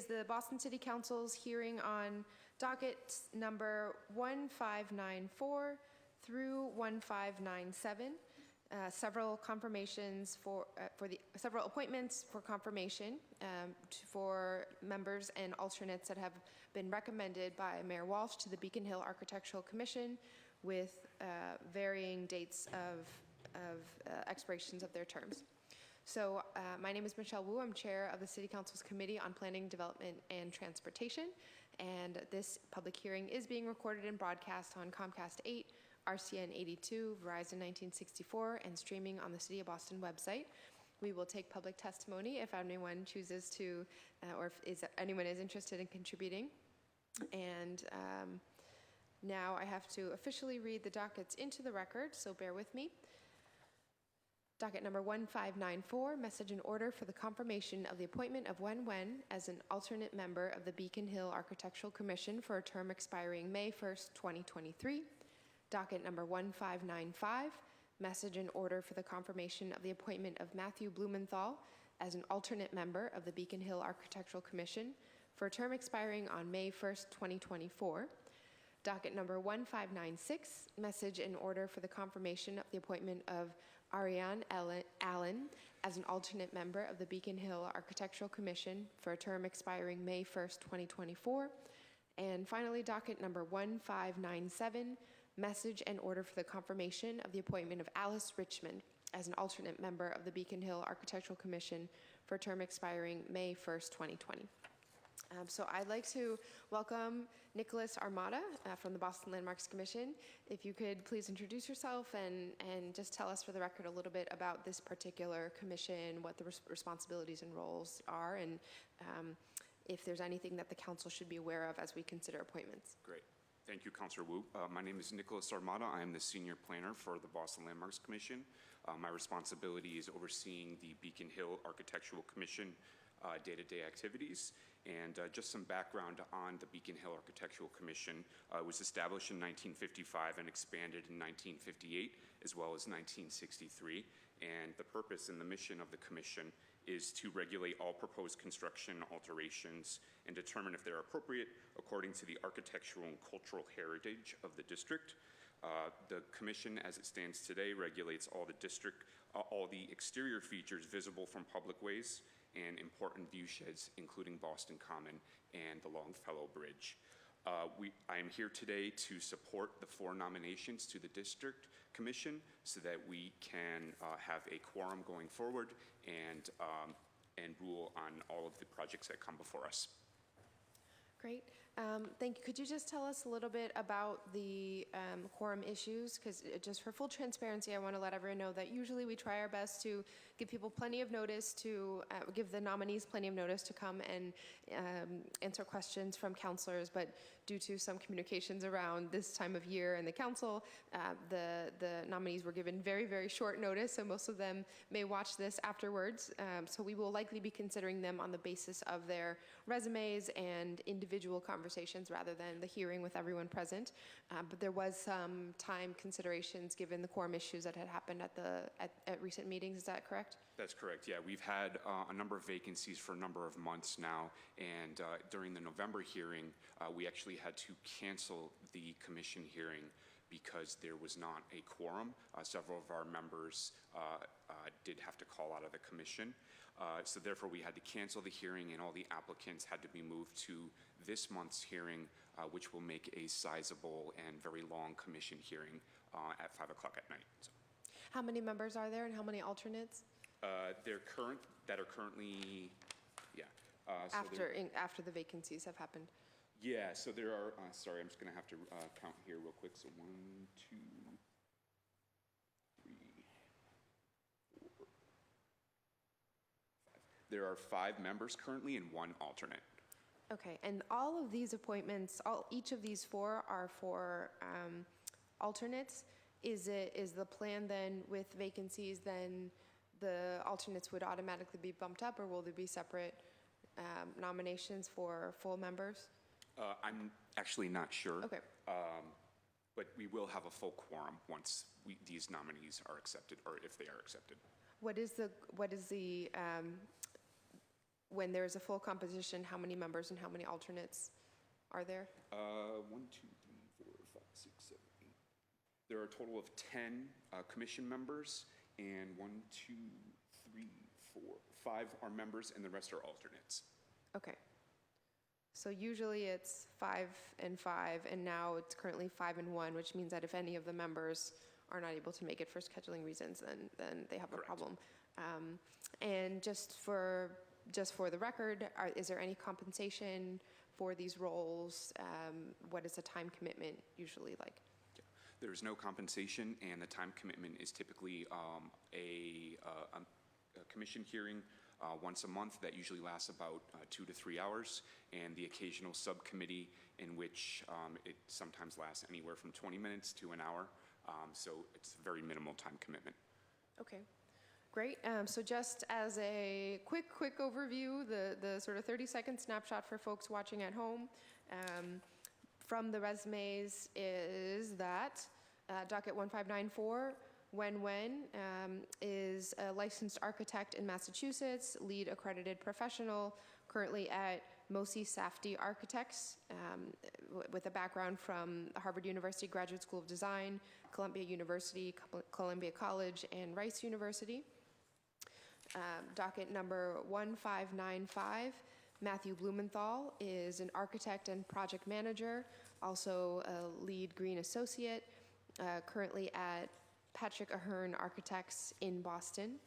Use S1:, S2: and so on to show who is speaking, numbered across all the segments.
S1: is the Boston City Council's hearing on docket number 1594 through 1597. Several confirmations several appointments for confirmation for members and alternates that have been recommended by Mayor Walsh to the Beacon Hill Architectural Commission with varying dates of expirations of their terms. So my name is Michelle Wu. I'm chair of the City Council's Committee on Planning, Development, and Transportation. And this public hearing is being recorded and broadcast on Comcast 8, RCN 82, Verizon 1964, and streaming on the City of Boston website. We will take public testimony if anyone chooses to, or if anyone is interested in contributing. And now I have to officially read the dockets into the record, so bear with me. Docket number 1594, message and order for the confirmation of the appointment of Wen Wen as an alternate member of the Beacon Hill Architectural Commission for a term expiring May 1st, 2023. Docket number 1595, message and order for the confirmation of the appointment of Matthew Blumenthal as an alternate member of the Beacon Hill Architectural Commission for a term expiring on May 1st, 2024. Docket number 1596, message and order for the confirmation of the appointment of Arian Allen as an alternate member of the Beacon Hill Architectural Commission for a term expiring May 1st, 2024. And finally, docket number 1597, message and order for the confirmation of the appointment of Alice Richmond as an alternate member of the Beacon Hill Architectural Commission for a term expiring May 1st, 2020. So I'd like to welcome Nicolas Armada from the Boston Landmarks Commission. If you could please introduce yourself and just tell us for the record a little bit about this particular commission, what the responsibilities and roles are, and if there's anything that the council should be aware of as we consider appointments.
S2: Great. Thank you, Councilor Wu. My name is Nicolas Armada. I am the Senior Planner for the Boston Landmarks Commission. My responsibility is overseeing the Beacon Hill Architectural Commission day-to-day activities. And just some background on the Beacon Hill Architectural Commission. It was established in 1955 and expanded in 1958 as well as 1963. And the purpose and the mission of the commission is to regulate all proposed construction alterations and determine if they're appropriate according to the architectural and cultural heritage of the district. The commission, as it stands today, regulates all the exterior features visible from public ways and important view sheds, including Boston Common and the Longfellow Bridge. I am here today to support the 4 nominations to the District Commission so that we can have a quorum going forward and rule on all of the projects that come before us.
S1: Great. Thank you. Could you just tell us a little bit about the quorum issues? Because just for full transparency, I want to let everyone know that usually we try our best to give people plenty of notice to give the nominees plenty of notice to come and answer questions from counselors. But due to some communications around this time of year in the council, the nominees were given very, very short notice. So most of them may watch this afterwards. So we will likely be considering them on the basis of their resumes and individual conversations rather than the hearing with everyone present. But there was some time considerations given the quorum issues that had happened at recent meetings. Is that correct?
S2: That's correct. Yeah, we've had a number of vacancies for a number of months now, and during the November hearing, we actually had to cancel the commission hearing because there was not a quorum. Several of our members did have to call out of the commission. So therefore, we had to cancel the hearing, and all the applicants had to be moved to this month's hearing, which will make a sizable and very long commission hearing at 5 o'clock at night. So.
S1: How many members are there and how many alternates?
S2: That are currently, yeah.
S1: So after the vacancies have happened?
S2: Yeah, so there are, sorry, I'm just going to have to count here real quick. So 1, 2, 3, 4, 5. There are 5 members currently and 1 alternate.
S1: Okay, and all of these appointments, each of these 4 are for alternates. Is the plan then with vacancies, then the alternates would automatically be bumped up, or will there be separate nominations for full members?
S2: I'm actually not sure.
S1: Okay.
S2: But we will have a full quorum once these nominees are accepted, or if they are accepted.
S1: What is the when there's a full composition, how many members and how many alternates are there?
S2: 1, 2, 3, 4, 5, 6, 7, 8. There are a total of 10 commission members, and 1, 2, 3, 4, 5 are members, and the rest are alternates.
S1: Okay. So usually it's 5 and 5, and now it's currently 5 and 1, which means that if any of the members are not able to make it for scheduling reasons, then they have
S2: Correct.
S1: a problem. And just for the record, is there any compensation for these roles? What is the time commitment usually like?
S2: Yeah. There is no compensation, and the time commitment is typically a commission hearing once a month that usually lasts about 2 to 3 hours, and the occasional subcommittee in which it sometimes lasts anywhere from 20 minutes to an hour. So it's very minimal time commitment.
S1: Okay, great. So just as a quick overview, the sort of 30-second snapshot for folks watching at home from the resumes is that Docket 1594, Wen Wen is a licensed architect in Massachusetts, lead accredited professional, currently at Mosi Safdie Architects, with a background from Harvard University Graduate School of Design, Columbia University, Columbia College, and Rice University. Docket number 1595, Matthew Blumenthal is an architect and project manager, also a lead green associate, currently at Patrick Ahern Architects in Boston.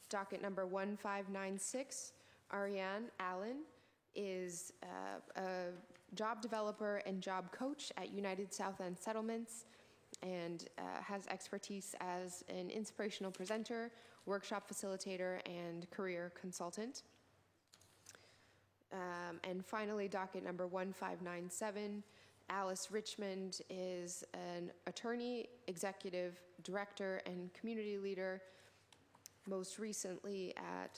S1: Docket number 1596, Arian Allen is a job developer and job coach at United South End Settlements and has expertise as an inspirational presenter, workshop facilitator, and career consultant. And finally, docket number 1597, Alice Richmond is an attorney, executive director, and community leader, most recently at,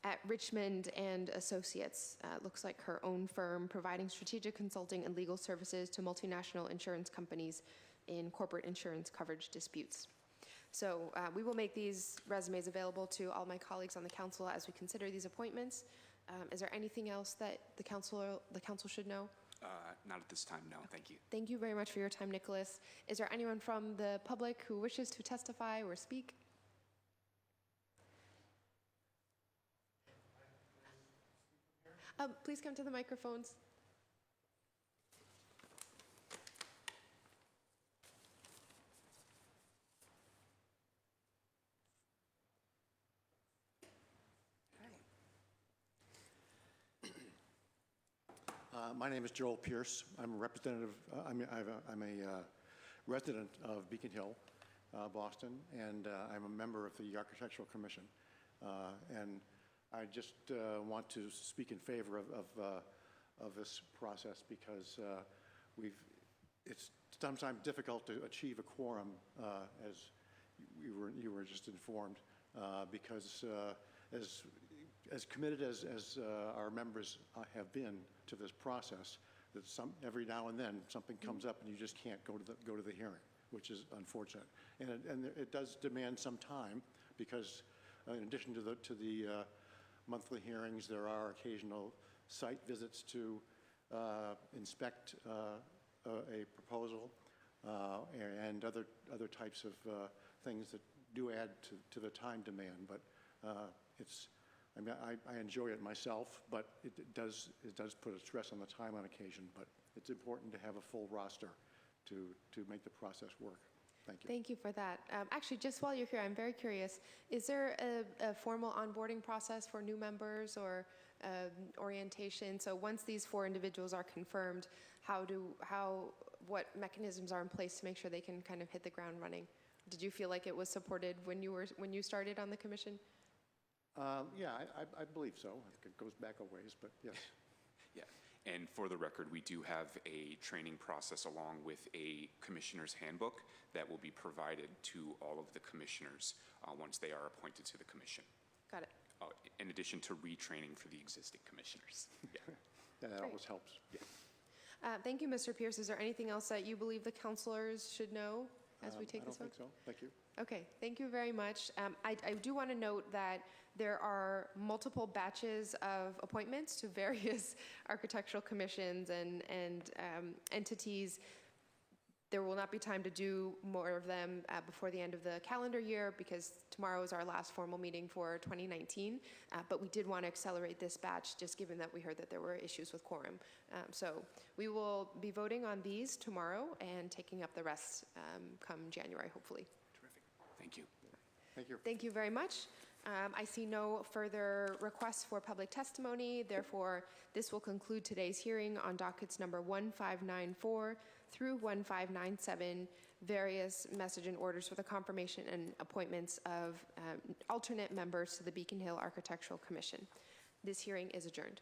S1: at Richmond and Associates. Looks like her own firm, providing strategic consulting and legal services to multinational insurance companies in corporate insurance coverage disputes. So we will make these resumes available to all my colleagues on the council as we consider these appointments. Is there anything else that the council should know?
S2: Not at this time, no. Thank you.
S1: Thank you very much for your time, Nicholas. Is there anyone from the public who wishes to testify or speak? Please come to the microphones.
S3: My name is Joel Pierce. I'm a representative. I'm a resident of Beacon Hill, Boston, and I'm a member of the Architectural Commission. And I just want to speak in favor of this process because it's sometimes difficult to achieve a quorum, as you were just informed, because as committed as our members have been to this process, that every now and then something comes up and you just can't go to the hearing, which is unfortunate. And it does demand some time because, in addition to the monthly hearings, there are occasional site visits to inspect a proposal and other types of things that do add to the time demand. But I enjoy it myself, but it does put a stress on the time on occasion. But it's important to have a full roster to make the process work. Thank you.
S1: Thank you for that. Actually, just while you're here, I'm very curious, is there a formal onboarding process for new members or orientation? So once these 4 individuals are confirmed, what mechanisms are in place to make sure they can kind of hit the ground running? Did you feel like it was supported when you started on the commission?
S3: Yeah, I believe so. It goes back a ways, but yes.
S2: Yeah, and for the record, we do have a training process along with a commissioner's handbook that will be provided to all of the commissioners once they are appointed to the commission.
S1: Got it.
S2: In addition to retraining for the existing commissioners. Yeah.
S3: That always helps.
S2: Yeah.
S1: Thank you, Mr. Pierce. Is there anything else that you believe the counselors should know? as we take this vote?
S3: I don't think so. Thank you.
S1: Okay, thank you very much. I do want to note that there are multiple batches of appointments to various architectural commissions and entities. There will not be time to do more of them before the end of the calendar year because tomorrow is our last formal meeting for 2019. But we did want to accelerate this batch just given that we heard that there were issues with quorum. So we will be voting on these tomorrow and taking up the rest come January, hopefully.
S2: Terrific. Thank you.
S3: Thank you.
S1: Thank you very much. I see no further requests for public testimony. Therefore, this will conclude today's hearing on dockets number 1594 through 1597, various message and orders for the confirmation and appointments of alternate members to the Beacon Hill Architectural Commission. This hearing is adjourned.